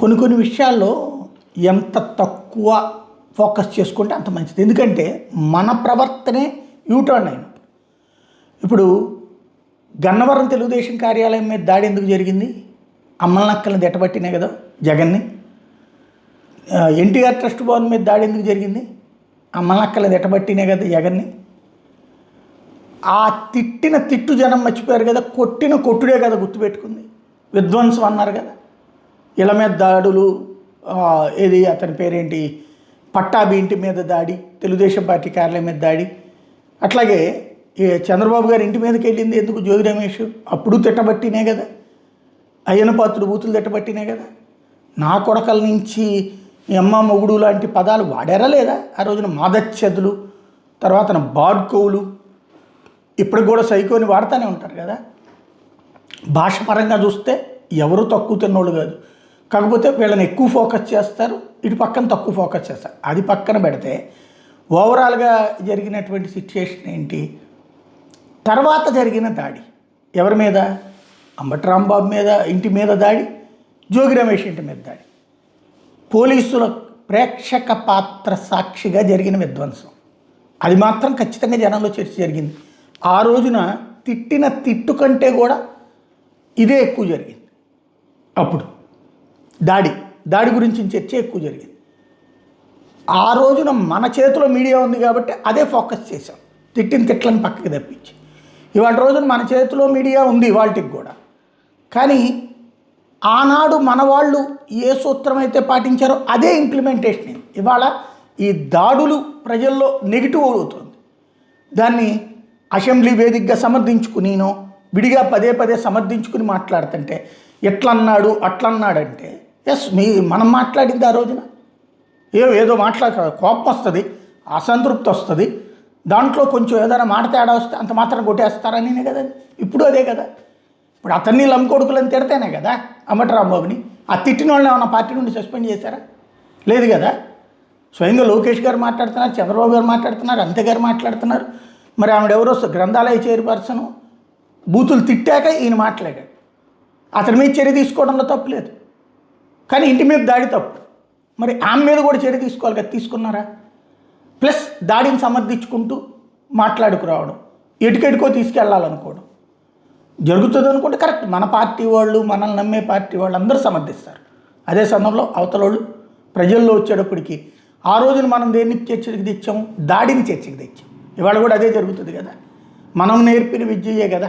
కొన్ని కొన్ని విషయాల్లో ఎంత తక్కువ ఫోకస్ చేసుకుంటే అంత మంచిది. ఎందుకంటే మన ప్రవర్తనే యూటర్న్ అయినప్పుడు. ఇప్పుడు గన్నవరం తెలుగుదేశం కార్యాలయం మీద దాడి ఎందుకు జరిగింది? అమ్మలనక్కల్ని దెట్టబట్టినే కదా జగన్ని. ఎన్టీఆర్ ట్రస్ట్ భవన్ మీద దాడి ఎందుకు జరిగింది? అమ్మలనక్కల్ని దెట్టబట్టినే కదా జగన్ని. ఆ తిట్టిన తిట్టు జనం మర్చిపోయారు కదా, కొట్టిన కొట్టుడే కదా గుర్తుపెట్టుకుంది. విధ్వంసం అన్నారు కదా, ఇళ్ళ మీద దాడులు, ఏది అతని పేరేంటి, పట్టాభి ఇంటి మీద దాడి, తెలుగుదేశం పార్టీ కార్యాలయం మీద దాడి. అట్లాగే చంద్రబాబు గారి ఇంటి మీదకి వెళ్ళింది ఎందుకు? జోగి రమేష్ అప్పుడు తిట్టబట్టినే కదా, అయ్యన పాత్రుడు బూతులు తిట్టబట్టినే కదా. నా కొడకల నుంచి అమ్మ మొగుడు లాంటి పదాలు వాడారా లేదా? ఆ రోజున మాదచ్చదులు, తర్వాత బాడ్కోవులు, ఇప్పటికి కూడా సైకోని వాడుతూనే ఉంటారు కదా. భాష పరంగా చూస్తే ఎవరు తక్కువ తిన్నోళ్ళు కాదు. కాకపోతే వీళ్ళని ఎక్కువ ఫోకస్ చేస్తారు, ఇటు పక్కన తక్కువ ఫోకస్ చేస్తారు. అది పక్కన పెడితే ఓవరాల్గా జరిగినటువంటి సిచ్యుయేషన్ ఏంటి? తర్వాత జరిగిన దాడి ఎవరి మీద? అంబటి రాంబాబు మీద ఇంటి మీద దాడి, జోగి రమేష్ ఇంటి మీద దాడి, పోలీసుల ప్రేక్షక పాత్ర సాక్షిగా జరిగిన విధ్వంసం. అది మాత్రం ఖచ్చితంగా జనంలో చర్చ జరిగింది. ఆ రోజున తిట్టిన తిట్టు కంటే కూడా ఇదే ఎక్కువ జరిగింది. అప్పుడు దాడి గురించి చర్చ ఎక్కువ జరిగింది. ఆ రోజున మన చేతిలో మీడియా ఉంది కాబట్టి అదే ఫోకస్ చేశాం, తిట్టిన తిట్లను పక్కకి తప్పించి. ఇవాళ రోజున మన చేతిలో మీడియా ఉంది వాటికి కూడా, కానీ ఆనాడు మన వాళ్ళు ఏ సూత్రం అయితే పాటించారో అదే ఇంప్లిమెంటేషన్ అయింది. ఇవాళ ఈ దాడులు ప్రజల్లో నెగిటివ్ అవుతుంది. దాన్ని అసెంబ్లీ వేదికగా సమర్థించుకునినో విడిగా పదే పదే సమర్థించుకుని మాట్లాడుతుంటే ఎట్లన్నాడు అట్లన్నాడంటే, మనం మాట్లాడింది ఆ రోజున ఏదో కోపం వస్తుంది, అసంతృప్తి వస్తుంది, దాంట్లో కొంచెం ఏదైనా మాట తేడా వస్తే అంత మాత్రం కొట్టేస్తారని కదా. ఇప్పుడు అదే కదా. ఇప్పుడు అతన్ని లంకొడుకులని తిడితేనే కదా అంబటి రాంబాబుని. ఆ తిట్టిన వాళ్ళని ఏమన్నా పార్టీ నుండి సస్పెండ్ చేశారా? లేదు కదా. స్వయంగా లోకేష్ గారు మాట్లాడుతున్నారు, చంద్రబాబు గారు మాట్లాడుతున్నారు, అంతే గారు మాట్లాడుతున్నారు. మరి ఆవిడెవరో గ్రంథాలయ చైర్పర్సన్ బూతులు తిట్టాక ఈయన మాట్లాడాడు. అతని మీద చర్య తీసుకోవడంలో తప్పు లేదు, కానీ ఇంటి మీద దాడి తప్పు. మరి ఆమె మీద కూడా చర్య తీసుకోవాలి కదా, తీసుకున్నారా? ప్లస్ దాడిని సమర్థించుకుంటూ మాట్లాడుకురావడం, ఎటుకెటుకో తీసుకెళ్లాలనుకోవడం జరుగుతుంది అనుకుంటే కరెక్ట్. మన పార్టీ వాళ్ళు, మనల్ని నమ్మే పార్టీ వాళ్ళు అందరూ సమర్థిస్తారు. అదే సమయంలో అవతల వాళ్ళు ప్రజల్లో వచ్చేటప్పటికి ఆ రోజున మనం దేన్ని చర్చకి తెచ్చాము? దాడిని చర్చకి తెచ్చాం. ఇవాళ కూడా అదే జరుగుతుంది కదా. మనం నేర్పిన విద్యయే కదా